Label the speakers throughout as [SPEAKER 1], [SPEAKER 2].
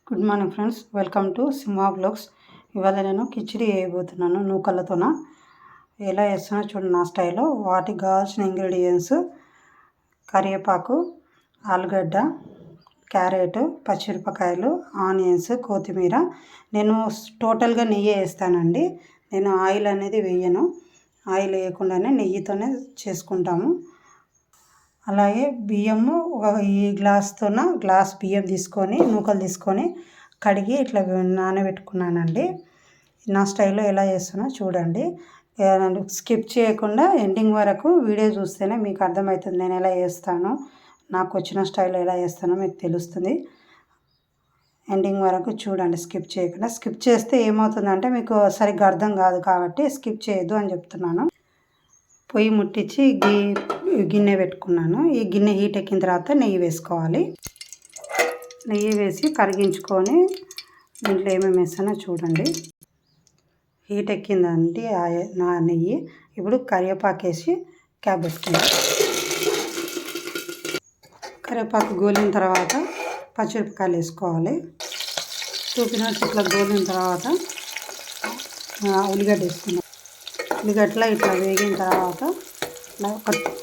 [SPEAKER 1] Good morning friends, welcome to Simha blogs. ఇవాళ నేను కిచిడి వేయబోతున్నాను నూకలతోన. ఎలా వేస్తున్నా చూడండి నా స్టైల్లో. వాటికి కావాల్సిన ఇంగ్రీడియంట్స్: కరివేపాకు, ఆలుగడ్డ, క్యారెట్, పచ్చిమిరపకాయలు, ఆనియన్స్, కొత్తిమీర. నేను టోటల్గా నెయ్యి వేస్తానండి. నేను ఆయిల్ అనేది వేయను. ఆయిల్ వేయకుండానే నెయ్యితోనే చేసుకుంటాము. అలాగే బియ్యము ఈ గ్లాస్ బియ్యం తీసుకొని నూకలు తీసుకొని కడిగి ఇట్లా నానబెట్టుకున్నానండి. నా స్టైల్లో ఎలా చేస్తున్నా చూడండి. స్కిప్ చేయకుండా ఎండింగ్ వరకు వీడియో చూస్తేనే మీకు అర్థమవుతుంది నేను ఎలా చేస్తానో, నాకు వచ్చిన స్టైల్లో ఎలా చేస్తానో మీకు తెలుస్తుంది. ఎండింగ్ వరకు చూడండి స్కిప్ చేయకుండా. స్కిప్ చేస్తే ఏమవుతుందంటే మీకు సరిగ్గా అర్థం కాదు, కాబట్టి స్కిప్ చేయొద్దు అని చెప్తున్నాను. పొయ్యి ముట్టించి గిన్నె పెట్టుకున్నాను. ఈ గిన్నె హీట్ ఎక్కిన తర్వాత నెయ్యి వేసుకోవాలి. నెయ్యి వేసి కరిగించుకొని దీంట్లో ఏమేమి వేస్తానో చూడండి. హీట్ ఎక్కిందండి నా నెయ్యి. ఇప్పుడు కరివేపాకు వేసి క్యాప్ పెట్టుకున్నాను. కరివేపాకు గోలిన తర్వాత పచ్చిమిరపకాయలు వేసుకోవాలి. 2 minutes ఇట్లా గోలిన తర్వాత ఉల్లిగడ్డ వేసుకున్నాను. ఉల్లిగడ్డలో ఇట్లా వేగిన తర్వాత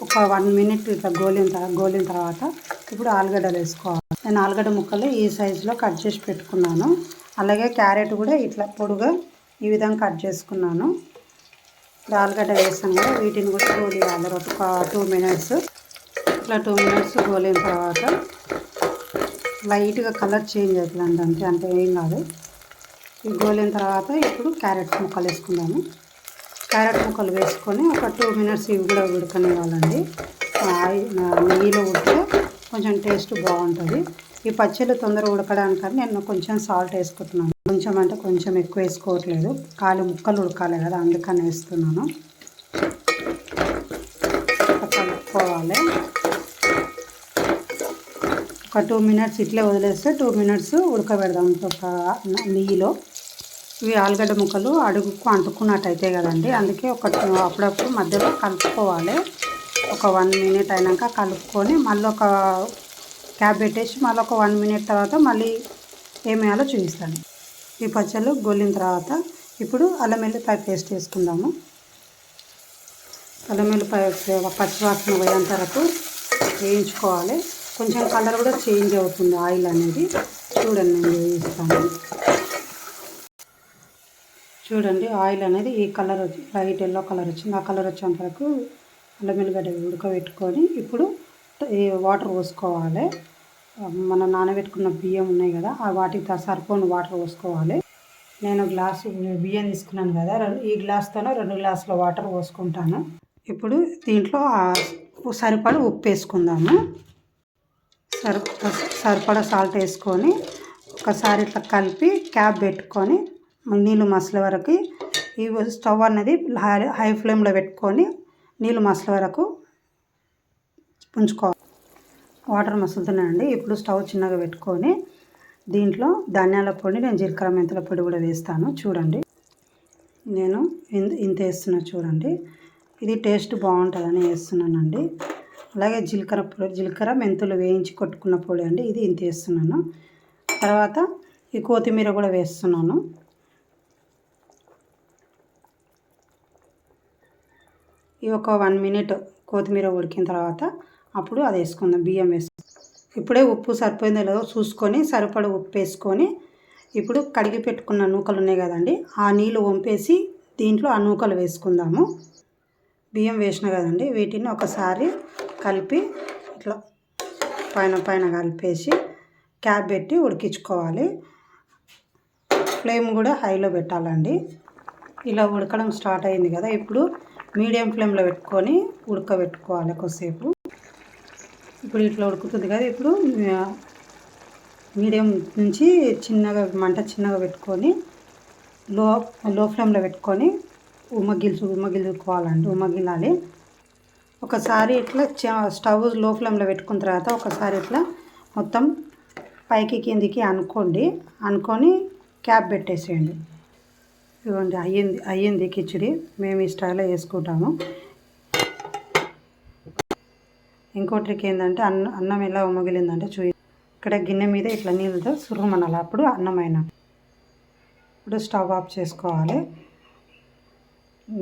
[SPEAKER 1] ఒక 1 minute ఇట్లా గోలిన తర్వాత ఇప్పుడు ఆలుగడ్డలు వేసుకోవాలి. నేను ఆలుగడ్డ ముక్కలు ఈ సైజులో కట్ చేసి పెట్టుకున్నాను. అలాగే క్యారెట్ కూడా ఇట్లా పొడుగా ఈ విధంగా కట్ చేసుకున్నాను. ఆలుగడ్డ వేసాను కదా, వీటిని కూడా గోలియాలి ఒక 2 minutes. ఇట్లా 2 minutes గోలిన తర్వాత లైట్గా కలర్ చేంజ్ అవుతుందండి, అంతే ఏం కాదు. ఇవి గోలిన తర్వాత ఇప్పుడు క్యారెట్ ముక్కలు వేసుకున్నాను. క్యారెట్ ముక్కలు వేసుకొని ఒక 2 minutes ఇవి కూడా ఉడకనివ్వాలండి. నెయ్యిలో ఉడితే కొంచెం టేస్ట్ బాగుంటుంది. ఈ పచ్చళ్ళు తొందరగా ఉడకడానికని నేను కొంచెం సాల్ట్ వేసుకుంటున్నాను. కొంచెం అంటే కొంచెం ఎక్కువ వేసుకోవట్లేదు, కాలు ముక్కలు ఉడకాలి కదా, అందుకని వేస్తున్నాను. కలుపుకోవాలి. ఒక 2 minutes ఇట్లే వదిలేస్తే 2 minutes ఉడకబెడదాం నెయ్యిలో. ఇవి ఆలుగడ్డ ముక్కలు అడుగుకు అంటుకున్నట్టు అవుతాయి కదండి, అందుకే అప్పుడప్పుడు మధ్యలో కలుపుకోవాలి. ఒక 1 minute అయినాక కలుపుకొని మళ్ళీ ఒక క్యాప్ పెట్టేసి మళ్ళీ ఒక 1 minute తర్వాత మళ్ళీ ఏం వేయాలో చూపిస్తాను. ఈ పచ్చళ్ళు గొల్లిన తర్వాత ఇప్పుడు అల్లం వెల్లిపాయ పేస్ట్ వేసుకుందాము. అల్లం వెల్లిపాయ పచ్చివాసన పోయేంత వరకు వేయించుకోవాలి. కొంచెం కలర్ కూడా చేంజ్ అవుతుంది ఆయిల్ అనేది. చూడండి నేను వేయిస్తాను. చూడండి ఆయిల్ అనేది ఈ కలర్ వచ్చి లైట్ ఎల్లో కలర్ వచ్చింది. ఆ కలర్ వచ్చేంత వరకు అల్లం వెల్లిగడ్డ ఉడకబెట్టుకొని ఇప్పుడు వాటర్ పోసుకోవాలి. మనం నానబెట్టుకున్న బియ్యం ఉన్నాయి కదా, ఆ వాటికి సరిపోని వాటర్ పోసుకోవాలి. నేను గ్లాసు బియ్యం తీసుకున్నాను కదా, ఈ గ్లాస్తోనే 2 గ్లాసుల వాటర్ పోసుకుంటాను. ఇప్పుడు దీంట్లో సరిపడా ఉప్పు వేసుకుందాము. సరిపడా సాల్ట్ వేసుకొని ఒకసారి ఇట్లా కలిపి క్యాప్ పెట్టుకొని నీళ్ళు మసలే వరకు ఈ స్టవ్ అనేది హై ఫ్లేమ్లో పెట్టుకొని నీళ్ళు మసలే వరకు ఉంచుకోవాలి. వాటర్ మసులుతున్నాయండి. ఇప్పుడు స్టవ్ చిన్నగా పెట్టుకొని దీంట్లో ధనియాల పొడి, నేను జీలకర్ర మెంతుల పొడి కూడా వేస్తాను. చూడండి నేను ఇంత వేస్తున్నా చూడండి. ఇది టేస్ట్ బాగుంటుందని వేస్తున్నానండి. అలాగే జీలకర్ర మెంతులు వేయించి కొట్టుకున్న పొడి అండి, ఇది ఇంత వేస్తున్నాను. తర్వాత ఈ కొత్తిమీర కూడా వేస్తున్నాను. ఇవి ఒక 1 minute కొత్తిమీర ఉడికిన తర్వాత అప్పుడు అది వేసుకుందాం. బియ్యం వేసుకుందాం. ఇప్పుడే ఉప్పు సరిపోయిందో లేదో చూసుకొని సరిపడ ఉప్పు వేసుకొని ఇప్పుడు కడిగి పెట్టుకున్న నూకలు ఉన్నాయి కదండి, ఆ నీళ్ళు వంపేసి దీంట్లో ఆ నూకలు వేసుకుందాము. బియ్యం వేసిన కదండి, వీటిని ఒకసారి కలిపి ఇట్లా పైన కలిపేసి క్యాప్ పెట్టి ఉడికించుకోవాలి. ఫ్లేమ్ కూడా హైలో పెట్టాలండి. ఇలా ఉడకడం స్టార్ట్ అయింది కదా, ఇప్పుడు మీడియం ఫ్లేమ్లో పెట్టుకొని ఉడకబెట్టుకోవాలి కొద్దిసేపు. ఇప్పుడు ఇట్లా ఉడుకుతుంది కదా, ఇప్పుడు మీడియం నుంచి మంట చిన్నగా పెట్టుకొని లో ఫ్లేమ్లో పెట్టుకొని ఉమ్మగిల్లాలి. ఒకసారి ఇట్లా స్టవ్ లో ఫ్లేమ్లో పెట్టుకున్న తర్వాత ఒకసారి ఇట్లా మొత్తం పైకి కిందికి అనుకొని క్యాప్ పెట్టేసేయండి. ఇవ్వండి అయ్యింది కిచిడి. మేము ఈ స్టైల్లో వేసుకుంటాము. ఇంకో ట్రిక్ ఏంటంటే అన్నం ఎలా ఉమ్మగిలిందంటే ఇక్కడ గిన్నె మీద ఇట్లా నీళ్ళతో సురుమనాలి, అప్పుడు అన్నమైన. ఇప్పుడు స్టవ్ ఆఫ్ చేసుకోవాలి.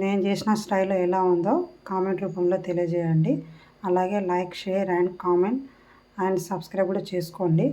[SPEAKER 1] నేను చేసిన స్టైల్లో ఎలా ఉందో కామెంట్ రూపంలో తెలియజేయండి. అలాగే like, share and comment and subscribe కూడా చేసుకోండి.